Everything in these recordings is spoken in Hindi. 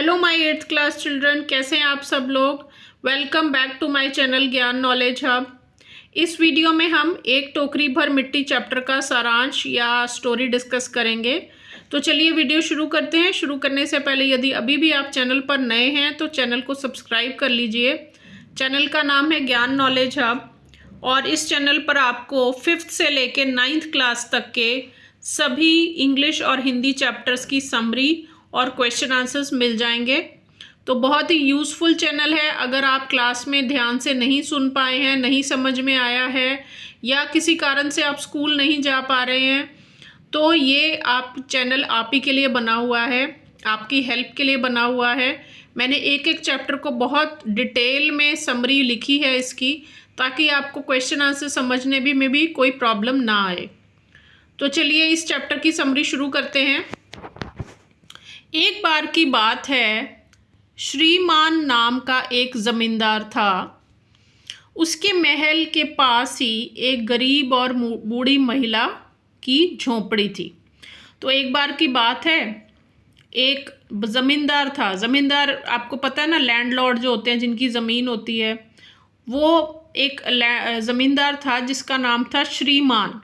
Hello my 8th class children, कैसे हैं आप सब लोग। Welcome back to my channel Gyan knowledge hub. इस वीडियो में हम एक टोकरी भर मिट्टी चैप्टर का सारांश या स्टोरी डिस्कस करेंगे। तो चलिए वीडियो शुरू करते हैं। शुरू करने से पहले यदि अभी भी आप चैनल पर नए हैं तो चैनल को सब्सक्राइब कर लीजिए। चैनल का नाम है ज्ञान नॉलेज हब और इस चैनल पर आपको 5th से लेकर 9th क्लास तक के सभी इंग्लिश और हिंदी चैप्टर्स की समरी और क्वेश्चन आंसर्स मिल जाएंगे। तो बहुत ही यूज़फुल चैनल है। अगर आप क्लास में ध्यान से नहीं सुन पाए हैं, नहीं समझ में आया है या किसी कारण से आप स्कूल नहीं जा पा रहे हैं तो ये आप चैनल आप ही के लिए बना हुआ है, आपकी हेल्प के लिए बना हुआ है। मैंने एक एक चैप्टर को बहुत डिटेल में समरी लिखी है इसकी, ताकि आपको क्वेश्चन आंसर समझने में भी कोई प्रॉब्लम ना आए। तो चलिए इस चैप्टर की समरी शुरू करते हैं। एक बार की बात है, श्रीमान नाम का एक ज़मींदार था। उसके महल के पास ही एक गरीब और बूढ़ी महिला की झोंपड़ी थी। तो एक बार की बात है, एक ज़मींदार था। ज़मींदार आपको पता है ना, लैंडलॉर्ड जो होते हैं, जिनकी ज़मीन होती है, वो एक ज़मींदार था जिसका नाम था श्रीमान।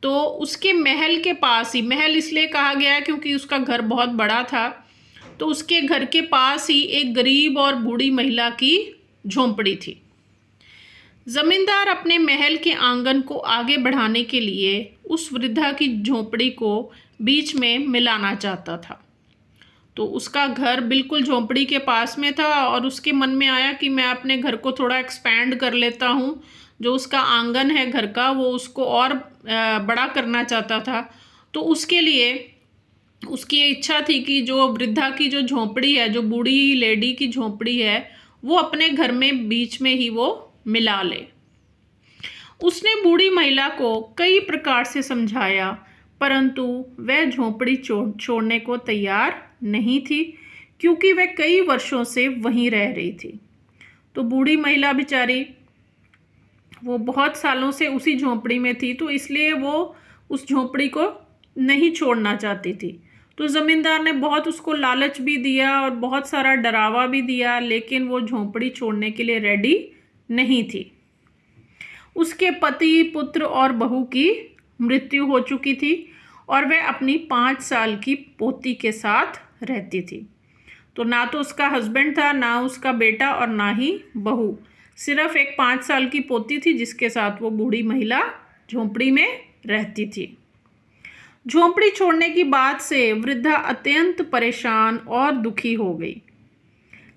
तो उसके महल के पास ही, महल इसलिए कहा गया है क्योंकि उसका घर बहुत बड़ा था, तो उसके घर के पास ही एक गरीब और बूढ़ी महिला की झोंपड़ी थी। जमींदार अपने महल के आंगन को आगे बढ़ाने के लिए उस वृद्धा की झोंपड़ी को बीच में मिलाना चाहता था। तो उसका घर बिल्कुल झोंपड़ी के पास में था और उसके मन में आया कि मैं अपने घर को थोड़ा एक्सपैंड कर लेता हूँ। जो उसका आंगन है घर का, वो उसको और बड़ा करना चाहता था। तो उसके लिए उसकी ये इच्छा थी कि जो वृद्धा की जो झोंपड़ी है, जो बूढ़ी लेडी की झोंपड़ी है, वो अपने घर में बीच में ही वो मिला ले। उसने बूढ़ी महिला को कई प्रकार से समझाया, परंतु वह झोंपड़ी छोड़ने को तैयार नहीं थी, क्योंकि वह कई वर्षों से वहीं रह रही थी। तो बूढ़ी महिला बेचारी, वो बहुत सालों से उसी झोंपड़ी में थी, तो इसलिए वो उस झोंपड़ी को नहीं छोड़ना चाहती थी। तो ज़मींदार ने बहुत उसको लालच भी दिया और बहुत सारा डरावा भी दिया, लेकिन वो झोंपड़ी छोड़ने के लिए रेडी नहीं थी। उसके पति, पुत्र और बहू की मृत्यु हो चुकी थी और वह अपनी 5 साल की पोती के साथ रहती थी। तो ना तो उसका हस्बैंड था, ना उसका बेटा और ना ही बहू, सिर्फ एक 5 साल की पोती थी जिसके साथ वो बूढ़ी महिला झोंपड़ी में रहती थी। झोंपड़ी छोड़ने की बात से वृद्धा अत्यंत परेशान और दुखी हो गई,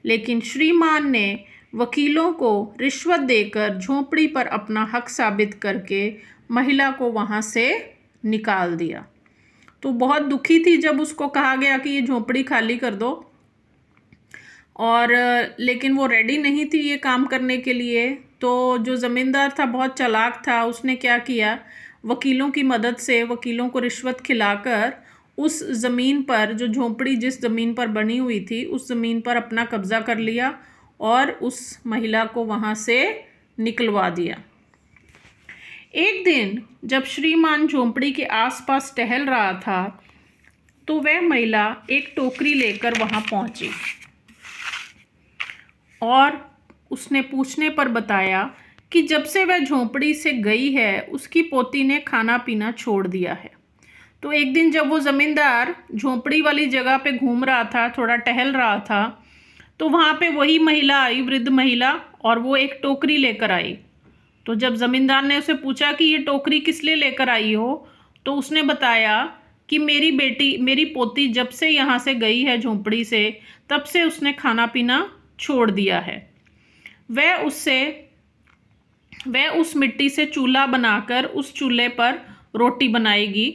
लेकिन श्रीमान ने वकीलों को रिश्वत देकर झोंपड़ी पर अपना हक साबित करके महिला को वहाँ से निकाल दिया। तो बहुत दुखी थी जब उसको कहा गया कि ये झोंपड़ी खाली कर दो, और लेकिन वो रेडी नहीं थी ये काम करने के लिए। तो जो ज़मींदार था बहुत चालाक था, उसने क्या किया, वकीलों की मदद से, वकीलों को रिश्वत खिलाकर उस ज़मीन पर, जो झोंपड़ी जिस ज़मीन पर बनी हुई थी, उस ज़मीन पर अपना कब्ज़ा कर लिया और उस महिला को वहाँ से निकलवा दिया। एक दिन जब श्रीमान झोंपड़ी के आसपास टहल रहा था तो वह महिला एक टोकरी लेकर वहाँ पहुँची और उसने पूछने पर बताया कि जब से वह झोंपड़ी से गई है उसकी पोती ने खाना पीना छोड़ दिया है। तो एक दिन जब वो ज़मींदार झोंपड़ी वाली जगह पे घूम रहा था, थोड़ा टहल रहा था, तो वहाँ पे वही महिला आई, वृद्ध महिला, और वो एक टोकरी लेकर आई। तो जब ज़मींदार ने उसे पूछा कि ये टोकरी किस लिए लेकर आई हो, तो उसने बताया कि मेरी बेटी, मेरी पोती जब से यहाँ से गई है झोंपड़ी से, तब से उसने खाना पीना छोड़ दिया है। वह उस मिट्टी से चूल्हा बनाकर उस चूल्हे पर रोटी बनाएगी।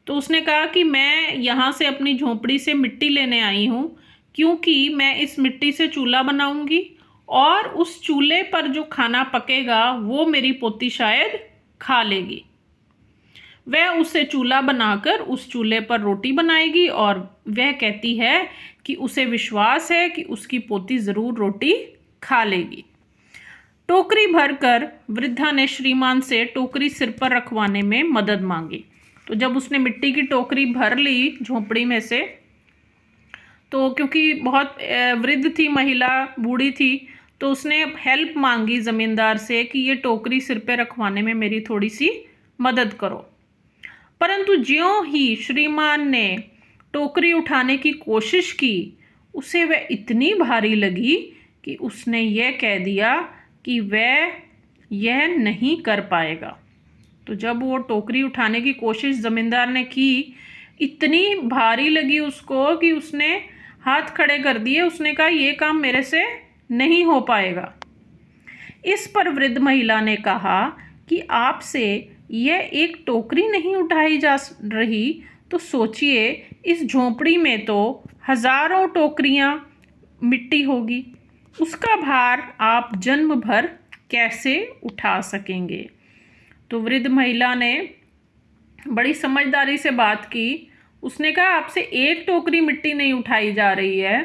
तो उसने कहा कि मैं यहाँ से अपनी झोंपड़ी से मिट्टी लेने आई हूँ, क्योंकि मैं इस मिट्टी से चूल्हा बनाऊंगी और उस चूल्हे पर जो खाना पकेगा वो मेरी पोती शायद खा लेगी। वह उससे चूल्हा बनाकर उस चूल्हे पर रोटी बनाएगी और वह कहती है कि उसे विश्वास है कि उसकी पोती ज़रूर रोटी खा लेगी। टोकरी भरकर वृद्धा ने श्रीमान से टोकरी सिर पर रखवाने में मदद मांगी। तो जब उसने मिट्टी की टोकरी भर ली झोंपड़ी में से, तो क्योंकि बहुत वृद्ध थी महिला, बूढ़ी थी, तो उसने हेल्प मांगी ज़मींदार से कि ये टोकरी सिर पे रखवाने में मेरी थोड़ी सी मदद करो। परंतु ज्यों ही श्रीमान ने टोकरी उठाने की कोशिश की, उसे वह इतनी भारी लगी कि उसने यह कह दिया कि वह यह नहीं कर पाएगा। तो जब वो टोकरी उठाने की कोशिश ज़मींदार ने की, इतनी भारी लगी उसको कि उसने हाथ खड़े कर दिए। उसने कहा ये काम मेरे से नहीं हो पाएगा। इस पर वृद्ध महिला ने कहा कि आपसे यह एक टोकरी नहीं उठाई जा रही, तो सोचिए इस झोंपड़ी में तो हजारों टोकरियां मिट्टी होगी, उसका भार आप जन्म भर कैसे उठा सकेंगे। तो वृद्ध महिला ने बड़ी समझदारी से बात की। उसने कहा आपसे एक टोकरी मिट्टी नहीं उठाई जा रही है,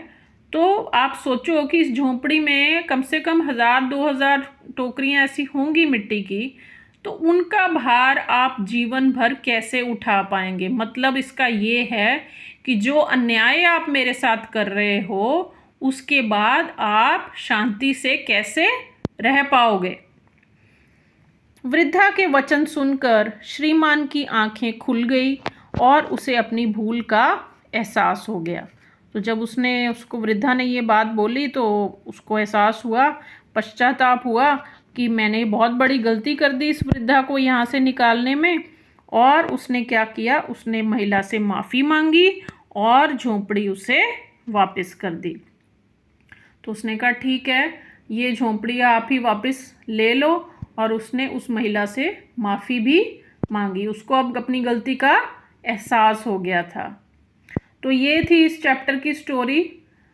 तो आप सोचो कि इस झोंपड़ी में कम से कम 1000-2000 टोकरियां ऐसी होंगी मिट्टी की, तो उनका भार आप जीवन भर कैसे उठा पाएंगे। मतलब इसका ये है कि जो अन्याय आप मेरे साथ कर रहे हो, उसके बाद आप शांति से कैसे रह पाओगे। वृद्धा के वचन सुनकर श्रीमान की आंखें खुल गई और उसे अपनी भूल का एहसास हो गया। तो जब उसको वृद्धा ने ये बात बोली, तो उसको एहसास हुआ, पश्चाताप हुआ कि मैंने बहुत बड़ी गलती कर दी इस वृद्धा को यहाँ से निकालने में। और उसने क्या किया, उसने महिला से माफ़ी मांगी और झोंपड़ी उसे वापस कर दी। तो उसने कहा ठीक है, ये झोंपड़ी आप ही वापस ले लो। और उसने उस महिला से माफ़ी भी मांगी। उसको अब अपनी गलती का एहसास हो गया था। तो ये थी इस चैप्टर की स्टोरी।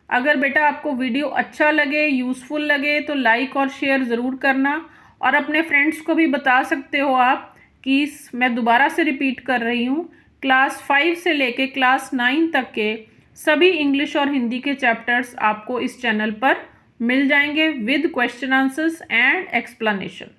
अगर बेटा आपको वीडियो अच्छा लगे, यूज़फुल लगे, तो लाइक और शेयर ज़रूर करना। और अपने फ्रेंड्स को भी बता सकते हो आप कि मैं दोबारा से रिपीट कर रही हूँ, क्लास 5 से लेके क्लास 9 तक के सभी इंग्लिश और हिंदी के चैप्टर्स आपको इस चैनल पर मिल जाएंगे with question answers and explanation.